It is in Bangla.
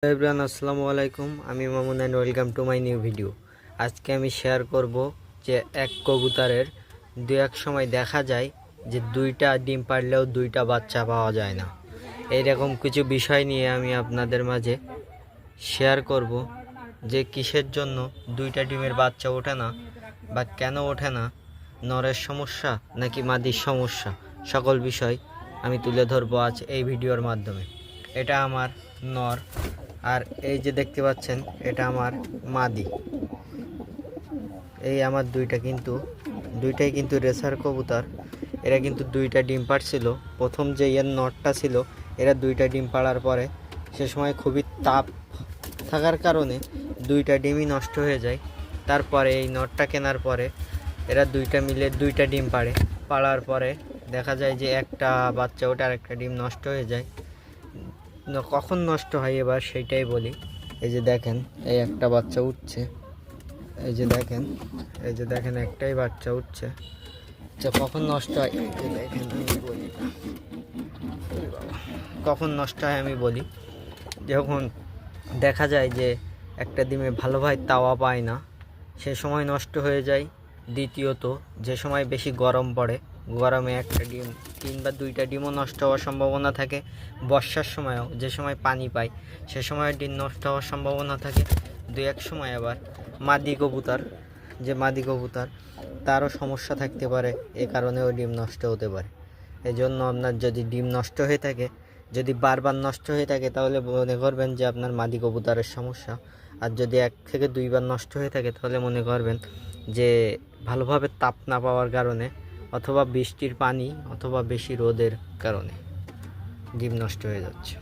এভরিওয়ান আসসালামু আলাইকুম, আমি Mamun and welcome to my new video. আজকে আমি শেয়ার করব যে এক কবুতরের এক সময় দেখা যায় যে দুইটা ডিম পারলেও দুইটা বাচ্চা পাওয়া যায় না। এইরকম কিছু বিষয় নিয়ে আমি আপনাদের মাঝে শেয়ার করব যে কিসের জন্য দুইটা ডিমের বাচ্চা ওঠে না বা কেন ওঠে না, নরের সমস্যা নাকি মাদির সমস্যা, সকল বিষয় আমি তুলে ধরবো আজ এই ভিডিওর মাধ্যমে। এটা আমার নর, আর এই যে দেখতে পাচ্ছেন এটা আমার মাদি। এই আমার দুইটাই কিন্তু রেসার কবুতর। এরা কিন্তু দুইটা ডিম পাড়ছিল। প্রথম যে এর নটটা ছিল, এরা দুইটা ডিম পাড়ার পরে সে সময় খুবই তাপ থাকার কারণে দুইটা ডিমই নষ্ট হয়ে যায়। তারপরে এই নটটা কেনার পরে এরা দুইটা মিলে দুইটা ডিম পাড়ার পরে দেখা যায় যে একটা বাচ্চা ওটা আর একটা ডিম নষ্ট হয়ে যায়। কখন নষ্ট হয় এবার সেইটাই বলি। এই যে দেখেন, এই একটা বাচ্চা উঠছে, এই যে দেখেন একটাই বাচ্চা উঠছে। আচ্ছা, কখন নষ্ট হয় দেখেন আমি বলি, কখন নষ্ট হয় আমি বলি। যখন দেখা যায় যে একটা ডিমে ভালোভাবে তাওয়া পায় না, সে সময় নষ্ট হয়ে যায়। দ্বিতীয়ত, যে সময় বেশি গরম পড়ে, গরমে একটা ডিম 3 বা 2টা ডিমও নষ্ট হওয়ার সম্ভাবনা থাকে। বর্ষার সময়ও যে সময় পানি পায় সে সময় ডিম নষ্ট হওয়ার সম্ভাবনা থাকে। 2-1 সময় আবার মাদি কবুতর তারও সমস্যা থাকতে পারে, এ কারণেও ডিম নষ্ট হতে পারে। এজন্য আপনার যদি ডিম নষ্ট হয়ে থাকে, যদি বারবার নষ্ট হয়ে থাকে, তাহলে মনে করবেন যে আপনার মাদি কবুতরের সমস্যা। আর যদি 1 থেকে 2 বার নষ্ট হয়ে থাকে, তাহলে মনে করবেন যে ভালোভাবে তাপ না পাওয়ার কারণে, অথবা বৃষ্টির পানি, অথবা বেশি রোদের কারণে ডিম নষ্ট হয়ে যাচ্ছে।